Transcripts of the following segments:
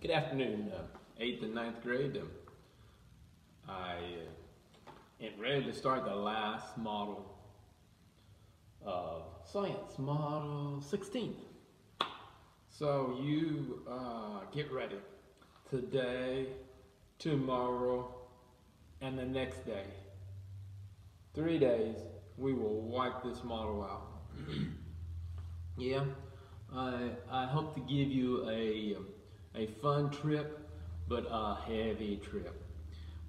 Good afternoon, 8th and ninth grade. I am ready to start the last model of Science, Model 16. So you get ready. Today, tomorrow, and the next day. 3 days, we will wipe this model out. Yeah, I hope to give you a fun trip, but a heavy trip.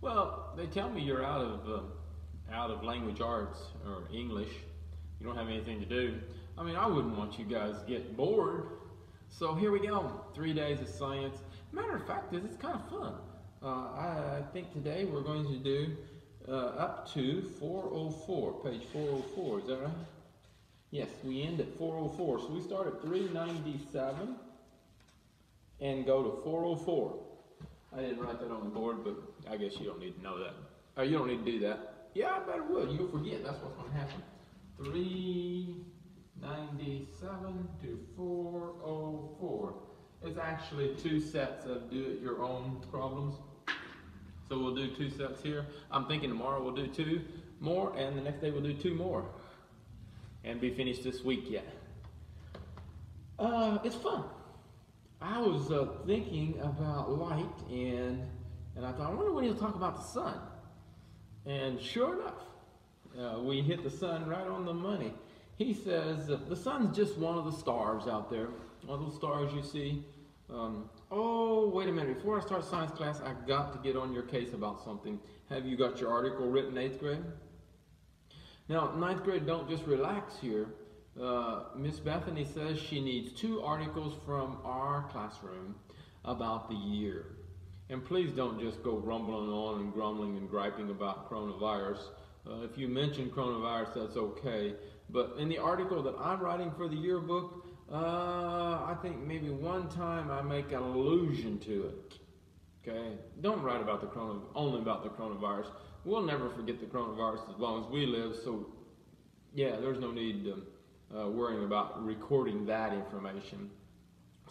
Well, they tell me you're out of language arts or English. You don't have anything to do. I mean, I wouldn't want you guys to get bored. So here we go, 3 days of science. Matter of fact, it's kind of fun. I think today we're going to do up to 404, page 404, is that right? Yes, we end at 404. So we start at 397 and go to 404. I didn't write that on the board, but I guess you don't need to know that. Or you don't need to do that. Yeah, I better would. You'll forget. That's what's going to happen. 397 to 404. It's actually 2 sets of do-it-your-own problems. So we'll do 2 sets here. I'm thinking tomorrow we'll do 2 more, and the next day we'll do 2 more. And be finished this week yet. It's fun. I was thinking about light, and I thought, I wonder when he'll talk about the sun. And sure enough, we hit the sun right on the money. He says the sun's just one of the stars out there, one of those stars you see. Oh, wait a minute, before I start science class, I've got to get on your case about something. Have you got your article written 8th grade? Now, 9th grade, don't just relax here. Miss Bethany says she needs 2 articles from our classroom about the year. And please don't just go rumbling on and grumbling and griping about coronavirus. If you mention coronavirus, that's okay. But in the article that I'm writing for the yearbook, I think maybe one time I make an allusion to it. Okay? Don't write about only about the coronavirus. We'll never forget the coronavirus as long as we live, so yeah, there's no need worrying about recording that information.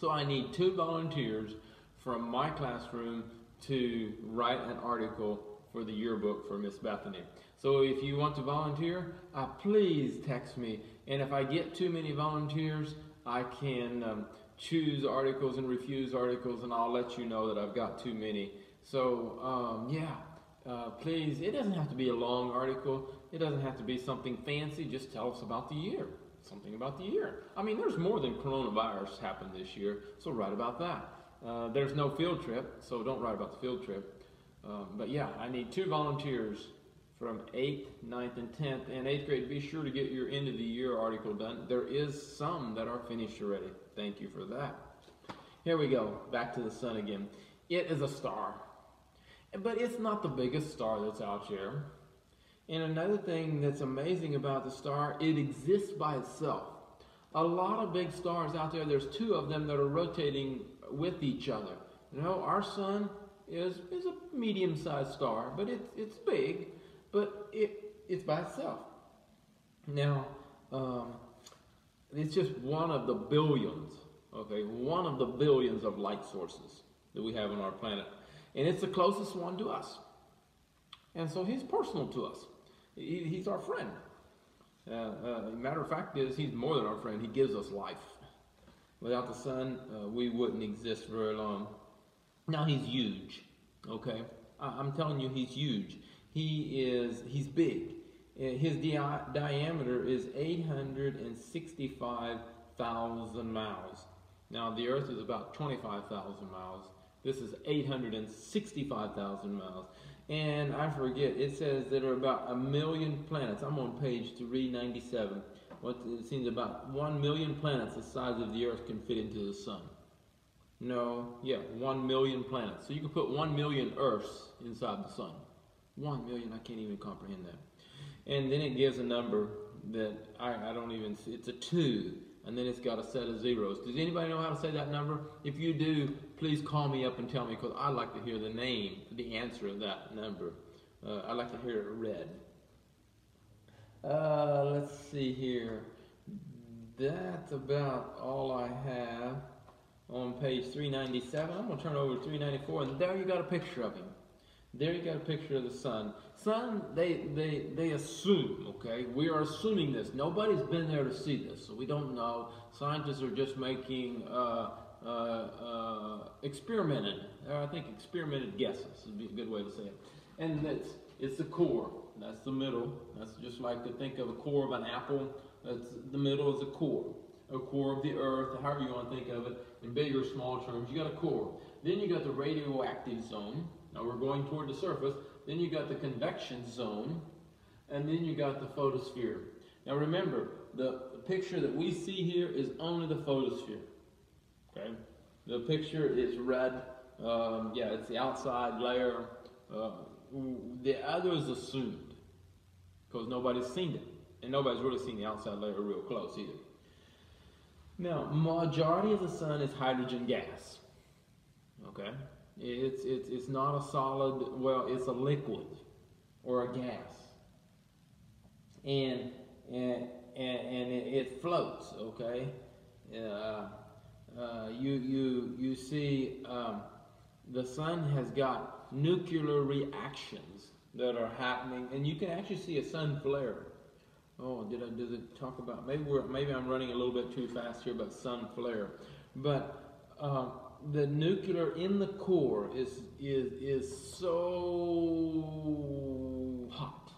So I need 2 volunteers from my classroom to write an article for the yearbook for Miss Bethany. So if you want to volunteer, please text me. And if I get too many volunteers, I can choose articles and refuse articles, and I'll let you know that I've got too many. So yeah. Please, it doesn't have to be a long article. It doesn't have to be something fancy. Just tell us about the year. Something about the year. I mean, there's more than coronavirus happened this year, so write about that. There's no field trip, so don't write about the field trip. But yeah, I need 2 volunteers from 8th, 9th, and 10th. And 8th grade, be sure to get your end of the year article done. There is some that are finished already. Thank you for that. Here we go. Back to the sun again. It is a star. But it's not the biggest star that's out there. And another thing that's amazing about the star, it exists by itself. A lot of big stars out there, there's 2 of them that are rotating with each other. You know, our sun is a medium-sized star, but it's big, but it's by itself. Now, it's just one of the billions, okay, one of the billions of light sources that we have on our planet. And it's the closest one to us. And so he's personal to us. He's our friend. Matter of fact is, he's more than our friend. He gives us life. Without the sun, we wouldn't exist very long. Now he's huge, okay? I'm telling you, he's huge. He's big. His diameter is 865,000 miles. Now the Earth is about 25,000 miles. This is 865,000 miles. And I forget, it says there are about 1 million planets. I'm on page 397. It seems about 1 million planets the size of the Earth can fit into the sun. No, yeah, 1 million planets. So you can put 1 million Earths inside the sun. 1 million, I can't even comprehend that. And then it gives a number that I don't even see. It's a 2. And then it's got a set of zeros. Does anybody know how to say that number? If you do, please call me up and tell me, because I'd like to hear the answer of that number. I'd like to hear it read. Let's see here. That's about all I have. on page 397. I'm going to turn over to 394, and there you got a picture of him. There you got a picture of the sun. Sun, they assume, okay? We are assuming this. Nobody's been there to see this, so we don't know. Scientists are just making experimented guesses would be a good way to say it. And it's the core. That's the middle. That's just like to think of a core of an apple. That's the middle is a core of the earth, however you want to think of it, in big or small terms. You got a core. Then you got the radioactive zone. Now we're going toward the surface. Then you got the convection zone, and then you got the photosphere. Now remember, the picture that we see here is only the photosphere. Okay, the picture is red. Yeah, it's the outside layer. The other is assumed because nobody's seen it, and nobody's really seen the outside layer real close either. Now, majority of the sun is hydrogen gas. Okay, it's not a solid. Well, it's a liquid or a gas, and it floats. Okay, you see, the sun has got nuclear reactions that are happening, and you can actually see a sun flare. Oh, did it talk about, maybe I'm running a little bit too fast here about sun flare, but the nuclear in the core is so hot,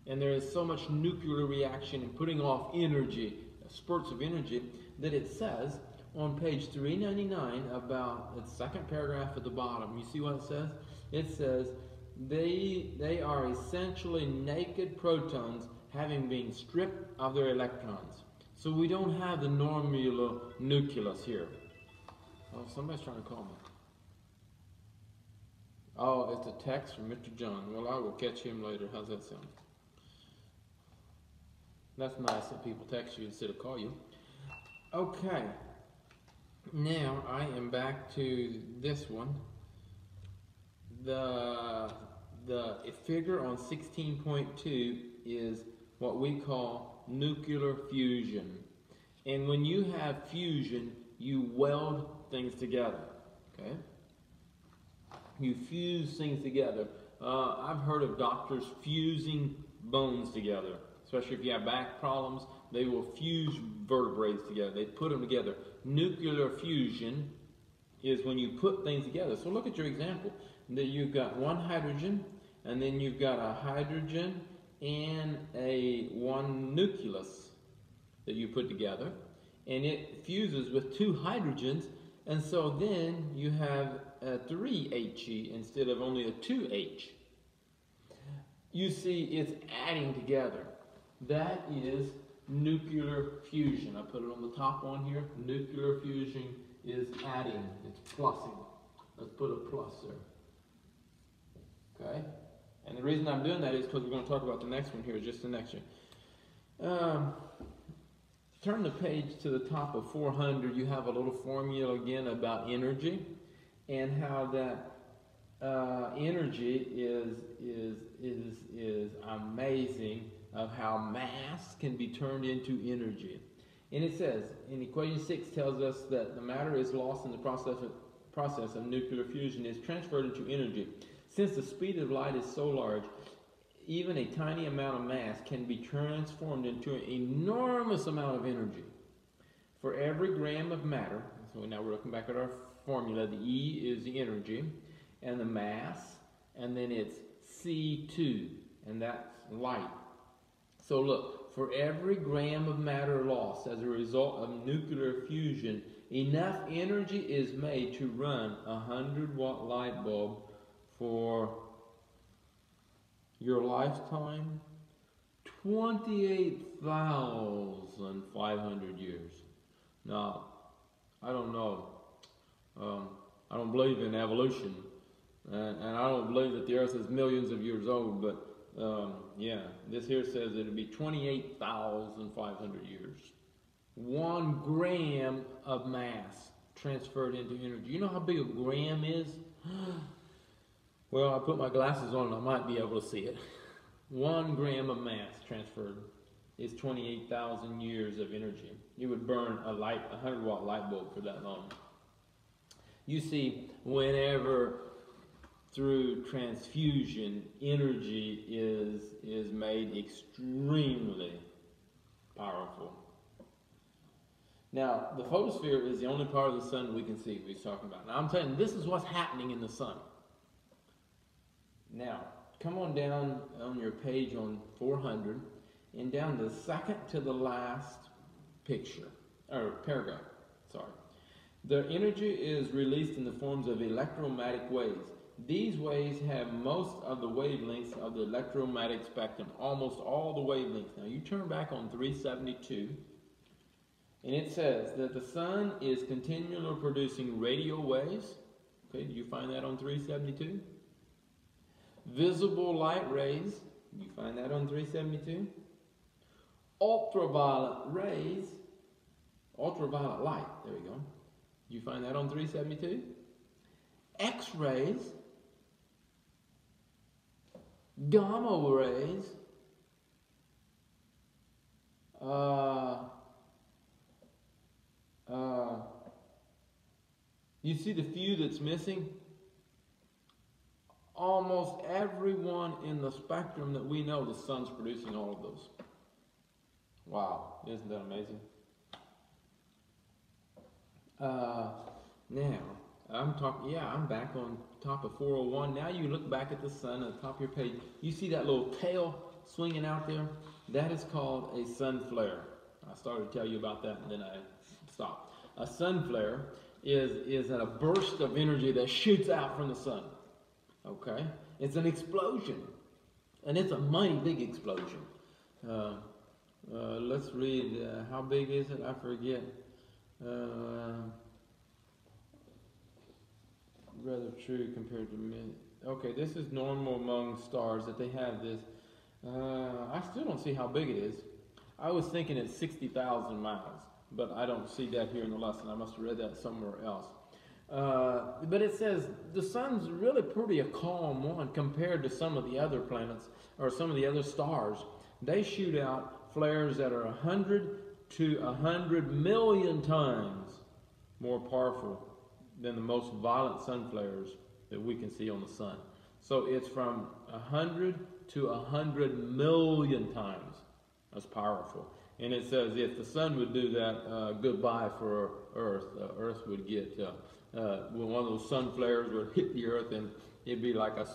and there is so much nuclear reaction and putting off energy, spurts of energy, that it says on page 399 about the second paragraph at the bottom. You see what it says? It says they are essentially naked protons having been stripped of their electrons. So we don't have the normal nucleus here. Oh, somebody's trying to call me. Oh, it's a text from Mr. John. Well, I will catch him later. How's that sound? That's nice that people text you instead of call you. Okay. Now I am back to this one. The figure on 16.2 is what we call nuclear fusion. And when you have fusion, you weld things together. Okay? You fuse things together. I've heard of doctors fusing bones together. Especially if you have back problems, they will fuse vertebrae together. They put them together. Nuclear fusion is when you put things together. So look at your example. That you've got one hydrogen, and then you've got a hydrogen and one nucleus that you put together, and it fuses with two hydrogens, and so then you have a 3He instead of only a 2H. You see, it's adding together. That is nuclear fusion. I put it on the top one here. Nuclear fusion is adding. It's plussing. Let's put a plus there. Okay? And the reason I'm doing that is because we're going to talk about the next one here, just the next one. Turn the page to the top of 400. You have a little formula again about energy and how that energy is amazing, of how mass can be turned into energy. And it says, in equation 6 tells us that the matter is lost in the process of nuclear fusion is transferred into energy. Since the speed of light is so large, even a tiny amount of mass can be transformed into an enormous amount of energy. For every gram of matter, so now we're looking back at our formula, the E is the energy, and the mass, and then it's C2, and that's light. So look, for every gram of matter lost as a result of nuclear fusion, enough energy is made to run a 100-watt light bulb for your lifetime, 28,500 years. Now, I don't know. I don't believe in evolution, and I don't believe that the Earth is millions of years old, but yeah, this here says it'll be 28,500 years. 1 gram of mass transferred into energy. You know how big a gram is? Well, I put my glasses on and I might be able to see it. 1 gram of mass transferred is 28,000 years of energy. You would burn a 100-watt light bulb for that long. You see, whenever through transfusion, energy is made extremely powerful. Now, the photosphere is the only part of the sun we can see he's talking about. Now, I'm telling you, this is what's happening in the sun. Now, come on down on your page on 400 and down the second to the last picture, or paragraph, sorry. The energy is released in the forms of electromagnetic waves. These waves have most of the wavelengths of the electromagnetic spectrum, almost all the wavelengths. Now, you turn back on 372. And it says that the sun is continually producing radio waves. Okay, do you find that on 372? Visible light rays. You find that on 372? Ultraviolet rays. Ultraviolet light. There we go. You find that on 372? X-rays. Gamma rays. You see the few that's missing? Almost everyone in the spectrum that we know, the sun's producing all of those. Wow, isn't that amazing? Now, I'm back on top of 401. Now you look back at the sun at the top of your page. You see that little tail swinging out there? That is called a sun flare. I started to tell you about that and then I stopped. A sun flare is a burst of energy that shoots out from the sun. Okay? It's an explosion. And it's a mighty big explosion. Let's read, how big is it? I forget. Rather true compared to me. Okay, this is normal among stars that they have this. I still don't see how big it is. I was thinking it's 60,000 miles, but I don't see that here in the lesson. I must have read that somewhere else. But it says the sun's really pretty a calm one compared to some of the other planets or some of the other stars. They shoot out flares that are 100 to 100 million times more powerful than the most violent sun flares that we can see on the sun. So it's from 100 to 100 million times as powerful. And it says if the sun would do that, goodbye for Earth. Earth would get, when one of those sun flares would hit the Earth, and it'd be like a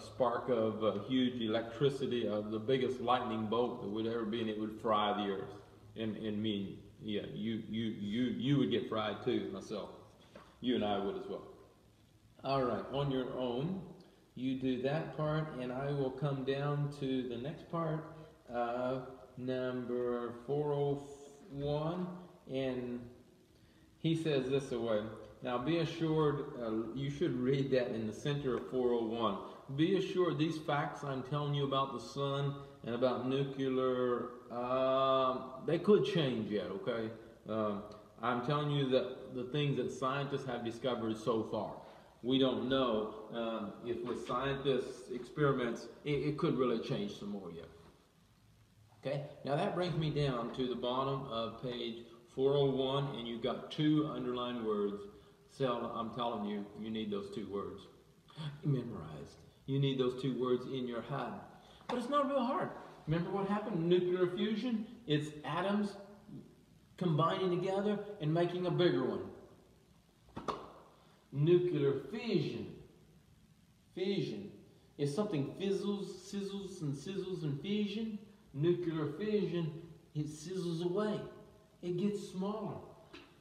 spark of huge electricity, of the biggest lightning bolt that would ever be, and it would fry the Earth. And me, yeah, you would get fried too, myself. You and I would as well. All right, on your own, you do that part, and I will come down to the next part, number 401, and he says this away. Now be assured, you should read that in the center of 401. Be assured these facts I'm telling you about the sun and about nuclear, they could change yet, okay? I'm telling you that the things that scientists have discovered so far. We don't know if with scientists' experiments, it could really change some more yet. Okay, now that brings me down to the bottom of page 401, and you've got two underlined words. So I'm telling you, you need those two words memorized. You need those two words in your head. But it's not real hard. Remember what happened? Nuclear fusion, it's atoms combining together and making a bigger one. Nuclear fission. Fission is something sizzles and fission. Nuclear fission, it sizzles away. It gets smaller.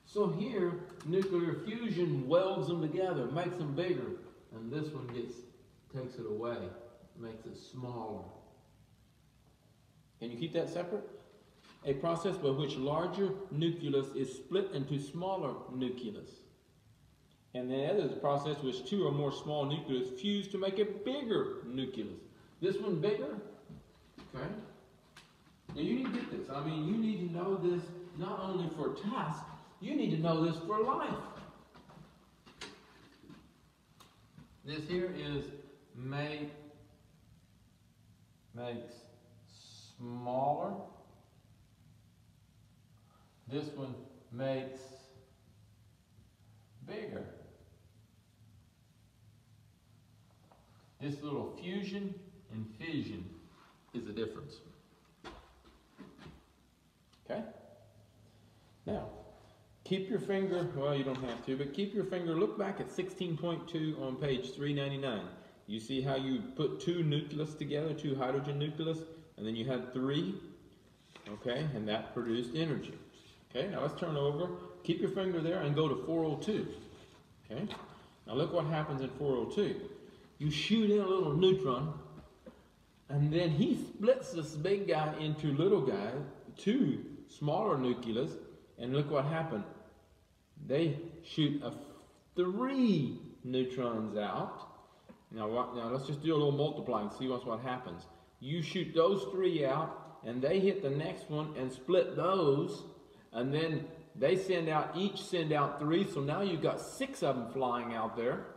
So here, nuclear fusion welds them together, makes them bigger. And this one takes it away, makes it smaller. Can you keep that separate? A process by which larger nucleus is split into smaller nucleus. And the other is a process which two or more small nucleus fuse to make a bigger nucleus. This one bigger, okay? Now you need to get this. I mean, you need to know this not only for tasks, you need to know this for life. This here is makes smaller. This one makes bigger. This little fusion and fission is the difference. Okay? Now, keep your finger, well, you don't have to, but keep your finger, look back at 16.2 on page 399. You see how you put two nucleus together, two hydrogen nucleus, and then you had three, okay, and that produced energy. Okay, now let's turn over, keep your finger there and go to 402. Okay, now look what happens in 402. You shoot in a little neutron, and then he splits this big guy into little guys, two smaller nucleus, and look what happened. They shoot three neutrons out. Now let's just do a little multiplying, see what happens. You shoot those three out, and they hit the next one and split those, and then they each send out three, so now you've got 6 of them flying out there.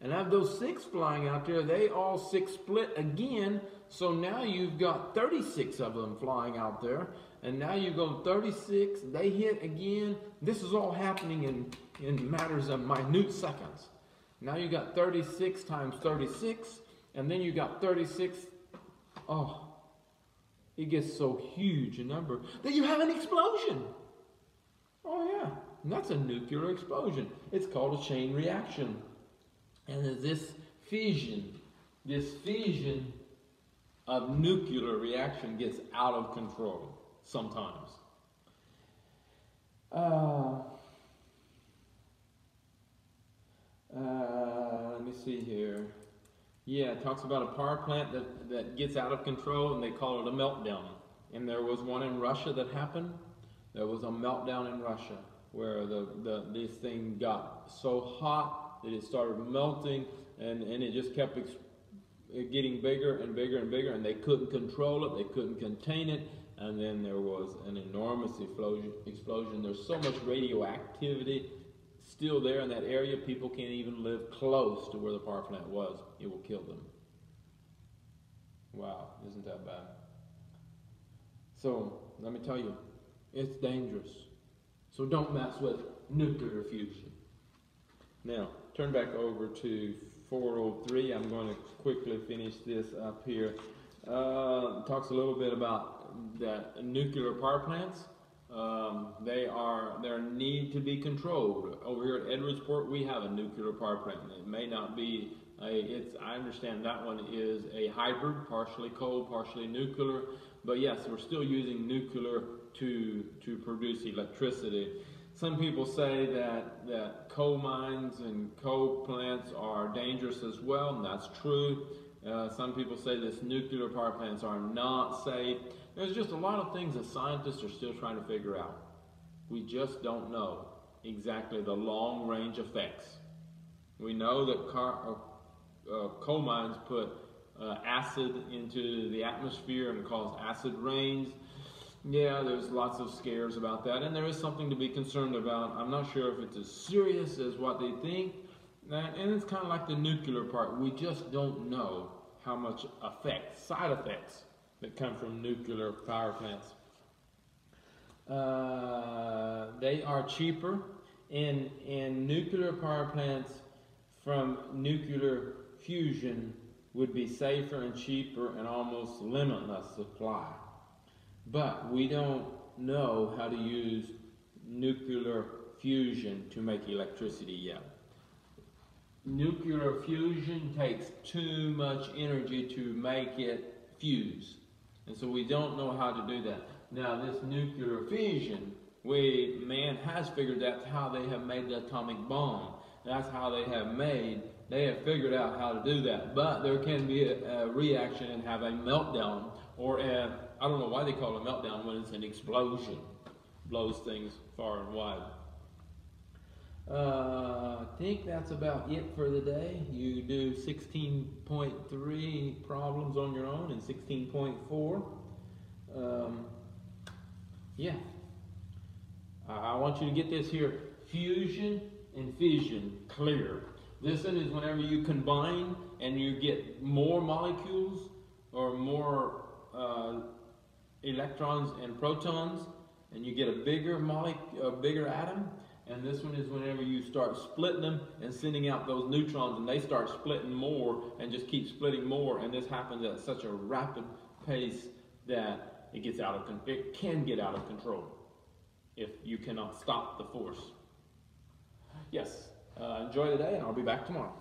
And out of those 6 flying out there, they all 6 split again, so now you've got 36 of them flying out there. And now you go 36, they hit again. This is all happening in matters of minute seconds. Now you got 36 times 36, and then you got 36. Oh, it gets so huge a number that you have an explosion. Oh yeah, and that's a nuclear explosion. It's called a chain reaction. And this fission of nuclear reaction gets out of control sometimes. Let me see here. Yeah, it talks about a power plant that gets out of control, and they call it a meltdown. And there was one in Russia that happened. There was a meltdown in Russia where this thing got so hot that it started melting, and it just kept getting bigger and bigger and bigger, and they couldn't control it, they couldn't contain it, and then there was an enormous explosion. There's so much radioactivity still there in that area, people can't even live close to where the power plant was. It will kill them. Wow, isn't that bad? So, let me tell you, it's dangerous. So don't mess with nuclear fusion. Now, turn back over to 403. I'm going to quickly finish this up here. Talks a little bit about the nuclear power plants. They need to be controlled. Over here at Edwardsport, we have a nuclear power plant. It may not be I understand that one is a hybrid, partially coal, partially nuclear. But yes, we're still using nuclear to produce electricity. Some people say that coal mines and coal plants are dangerous as well, and that's true. Some people say this nuclear power plants are not safe. There's just a lot of things that scientists are still trying to figure out. We just don't know exactly the long-range effects. We know that coal mines put acid into the atmosphere and cause acid rains. Yeah, there's lots of scares about that, and there is something to be concerned about. I'm not sure if it's as serious as what they think, and it's kind of like the nuclear part. We just don't know how much side effects that come from nuclear power plants. They are cheaper, and nuclear power plants from nuclear fusion would be safer and cheaper and almost limitless supply. But we don't know how to use nuclear fusion to make electricity yet. Nuclear fusion takes too much energy to make it fuse. And so we don't know how to do that. Now this nuclear fission, man has figured that's how they have made the atomic bomb. That's how they have figured out how to do that. But there can be a reaction and have a meltdown, or I don't know why they call it a meltdown when it's an explosion. Blows things far and wide. I think that's about it for the day. You do 16.3 problems on your own and 16.4. Yeah. I want you to get this here. Fusion and fission clear. This one is whenever you combine and you get more molecules or more electrons and protons, and you get a bigger atom, And this one is whenever you start splitting them and sending out those neutrons, and they start splitting more and just keep splitting more. And this happens at such a rapid pace that it can get out of control if you cannot stop the force. Yes, enjoy the day, and I'll be back tomorrow.